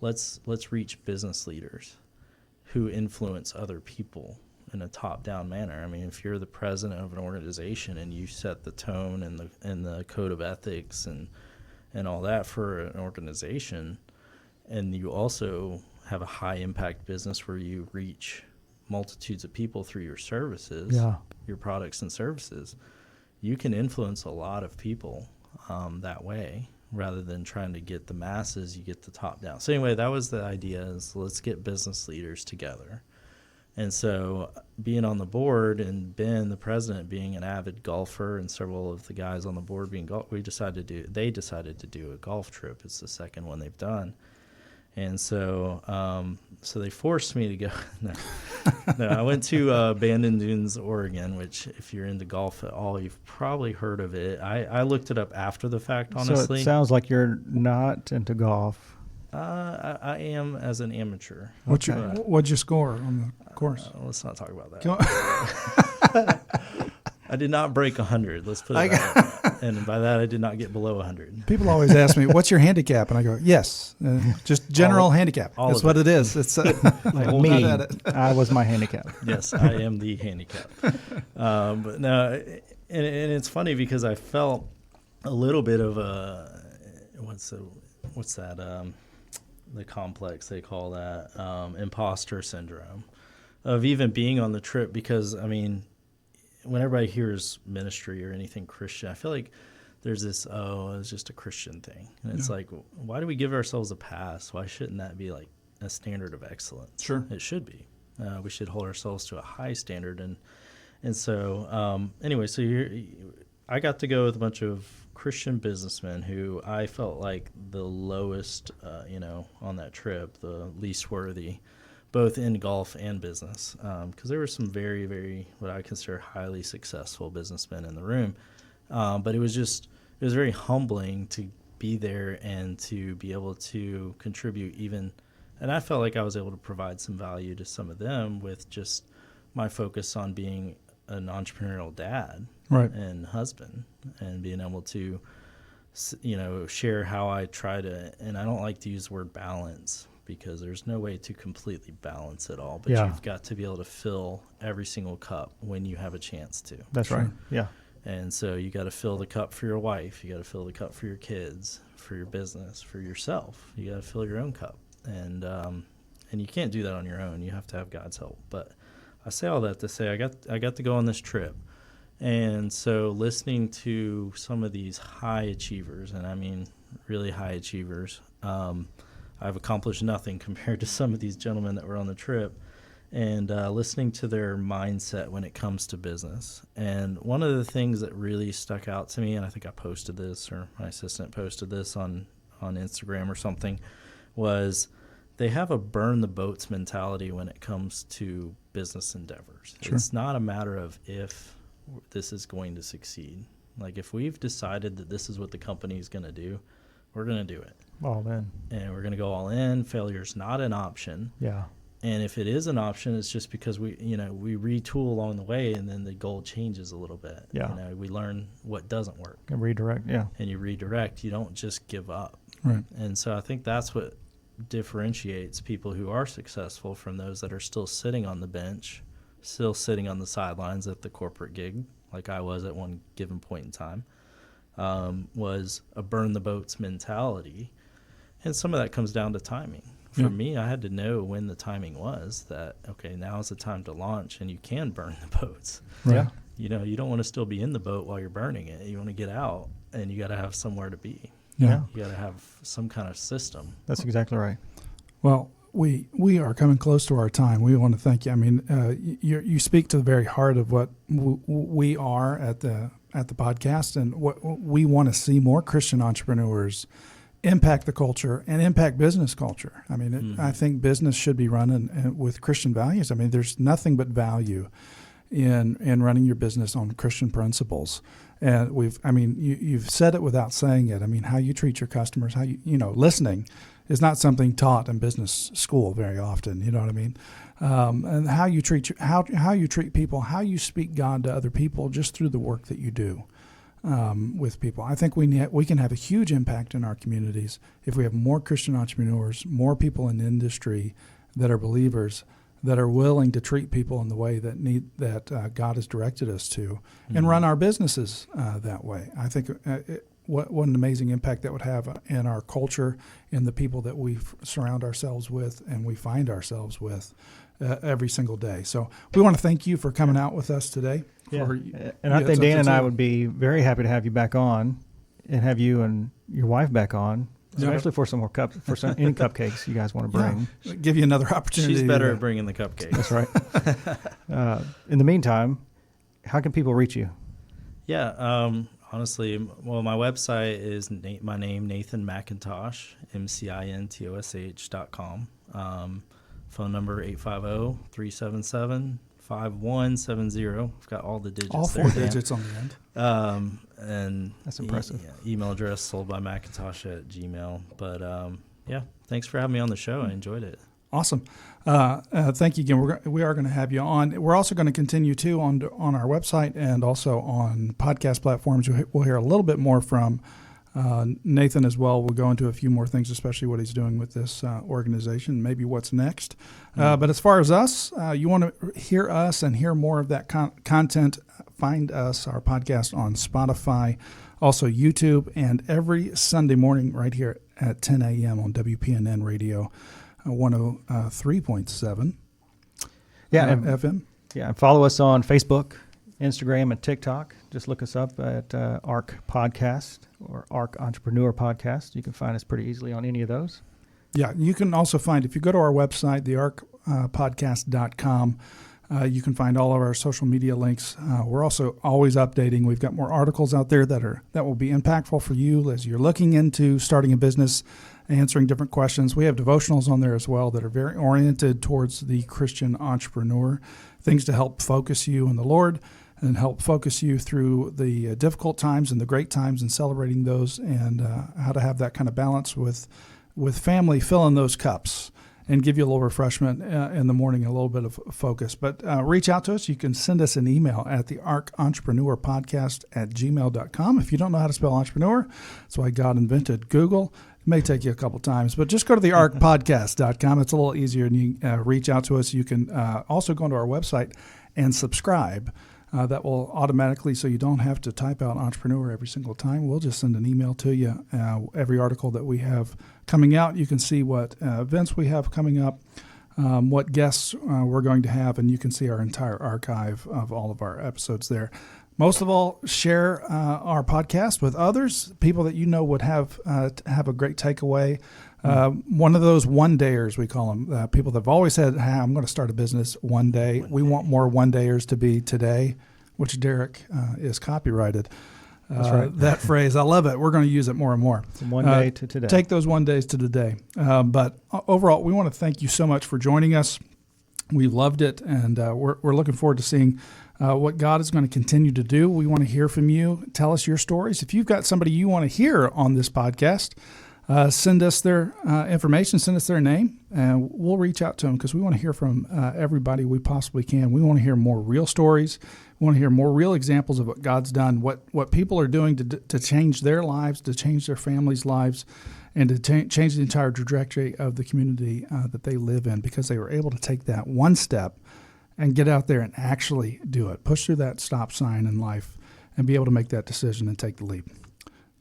let's reach business leaders who influence other people in a top-down manner. I mean, if you're the president of an organization and you set the tone and the code of ethics and all that for an organization, and you also have a high-impact business where you reach multitudes of people through your services, your products and services, you can influence a lot of people that way. Rather than trying to get the masses, you get the top down. So anyway, that was the idea, is let's get business leaders together. And so being on the board, and Ben, the president, being an avid golfer, and several of the guys on the board being they decided to do a golf trip. It's the second one they've done. And so so they forced me to go. No, I went to Bandon Dunes, Oregon, which if you're into golf at all, you've probably heard of it. I looked it up after the fact, honestly. So it sounds like you're not into golf. I am as an amateur. What'd you score on the course? Let's not talk about that. I did not break 100. Let's put it that way. And by that, I did not get below 100. People always ask me, "What's your handicap?" And I go, "Yes, just general handicap. That's what it is. It's like me. I was my handicap. Yes, I am the handicap. But no, and it's funny because I felt a little bit of a what's that? The complex they call that imposter syndrome of even being on the trip, because I mean, when everybody hears ministry or anything Christian, I feel like there's this, it's just a Christian thing. And it's like, why do we give ourselves a pass? Why shouldn't that be like a standard of excellence? Sure. It should be. We should hold ourselves to a high standard. And so anyway, so I got to go with a bunch of Christian businessmen who I felt like the lowest, on that trip, the least worthy, both in golf and business, because there were some very, very, what I consider highly successful businessmen in the room. But it was very humbling to be there and to be able to contribute even, and I felt like I was able to provide some value to some of them with just my focus on being an entrepreneurial dad and husband, and being able to, share how I try to, and I don't like to use the word balance, because there's no way to completely balance it all, but you've got to be able to fill every single cup when you have a chance to. That's right. Yeah. And so you got to fill the cup for your wife. You got to fill the cup for your kids, for your business, for yourself. You got to fill your own cup. And you can't do that on your own. You have to have God's help. But I say all that to say I got to go on this trip. And so listening to some of these high achievers, and I mean really high achievers, I've accomplished nothing compared to some of these gentlemen that were on the trip, and listening to their mindset when it comes to business. And one of the things that really stuck out to me, and I think I posted this, or my assistant posted this on Instagram or something, was they have a burn the boats mentality when it comes to business endeavors. Sure. It's not a matter of if this is going to succeed. Like, if we've decided that this is what the company is going to do, we're going to do it. All in. And we're going to go all in. Failure's not an option. Yeah. And if it is an option, it's just because we retool along the way, and then the goal changes a little bit. Yeah. We learn what doesn't work. And redirect, yeah. And you redirect. You don't just give up. Right. And so I think that's what differentiates people who are successful from those that are still sitting on the bench, still sitting on the sidelines at the corporate gig, like I was at one given point in time, was a burn the boats mentality. And some of that comes down to timing. For me, I had to know when the timing was that, okay, now is the time to launch and you can burn the boats. Right. Yeah. You know, you don't want to still be in the boat while you're burning it. You want to get out, and you got to have somewhere to be. Yeah. You got to have some kind of system. That's exactly right. Well, we are coming close to our time. We want to thank you. I mean, you speak to the very heart of what we are at the podcast, and what we want to see more Christian entrepreneurs impact the culture and impact business culture. I mean, I think business should be run with Christian values. I mean, there's nothing but value in running your business on Christian principles. And you've said it without saying it. I mean, how you treat your customers, how listening is not something taught in business school very often. You know what I mean? And how you treat how you treat people, how you speak God to other people, just through the work that you do with people. I think we can have a huge impact in our communities if we have more Christian entrepreneurs, more people in the industry that are believers, that are willing to treat people in the way that God has directed us to, and run our businesses that way. I think what an amazing impact that would have in our culture, in the people that we surround ourselves with and we find ourselves with every single day. So we want to thank you for coming out with us today. Yeah. And I think Dan and I would be very happy to have you back on, and have you and your wife back on, especially for some more any cupcakes you guys want to bring. Yeah. Give you another opportunity. She's better at bringing the cupcakes. That's right. In the meantime, how can people reach you? Yeah, honestly, well, my website is my name, Nathan McIntosh, MCINTOSH.com. Phone number 850-377-5170. I've got all the digits. All four digits on the end. And that's impressive. Email address soldbymacintosh@gmail. But yeah, thanks for having me on the show. I enjoyed it. Awesome. Thank you again. We are going to have you on. We're also going to continue too on our website and also on podcast platforms. We'll hear a little bit more from Nathan as well. We'll go into a few more things, especially what he's doing with this organization, maybe what's next. But as far as us, you want to hear us and hear more of that content, find us, our podcast, on Spotify, also YouTube, and every Sunday morning right here at 10 a.m. on WPNN Radio 103.7 FM. Yeah, and follow us on Facebook, Instagram, and TikTok. Just look us up at ARC Podcast or ARC Entrepreneur Podcast. You can find us pretty easily on any of those. Yeah, you can also find, if you go to our website, thearcpodcast.com, you can find all of our social media links. We're also always updating. We've got more articles out there that will be impactful for you as you're looking into starting a business, answering different questions. We have devotionals on there as well that are very oriented towards the Christian entrepreneur, things to help focus you in the Lord and help focus you through the difficult times and the great times and celebrating those, and how to have that kind of balance with family, filling those cups and give you a little refreshment in the morning, a little bit of focus. But reach out to us. You can send us an email at the arcentrepreneur@gmail.com. If you don't know how to spell entrepreneur, that's why God invented Google. It may take you a couple times, but just go to the arcpodcast.com. It's a little easier, and you reach out to us. You can also go to our website and subscribe. That will automatically, so you don't have to type out entrepreneur every single time. We'll just send an email to you. Every article that we have coming out, you can see what events we have coming up, what guests we're going to have, and you can see our entire archive of all of our episodes there. Most of all, share our podcast with others, people that you know would have a great takeaway. One of those one-dayers, we call them, people that have always said, hey, I'm going to start a business one day. We want more one-dayers to be today, which Derek is copyrighted. That's right. That phrase, I love it. We're going to use it more and more. From one day to today. Take those one days to today. But overall, we want to thank you so much for joining us. We loved it, and we're looking forward to seeing what God is going to continue to do. We want to hear from you. Tell us your stories. If you've got somebody you want to hear on this podcast, send us their information, send us their name, and we'll reach out to them, because we want to hear from everybody we possibly can. We want to hear more real stories. We want to hear more real examples of what God's done, what people are doing to change their lives, to change their families' lives, and to change the entire trajectory of the community that they live in, because they were able to take that one step and get out there and actually do it, push through that stop sign in life and be able to make that decision and take the leap.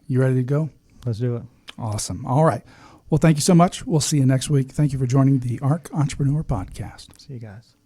You ready to go? Let's do it. Awesome. All right. Well, thank you so much. We'll see you next week. Thank you for joining the ARC Entrepreneur Podcast. See you guys.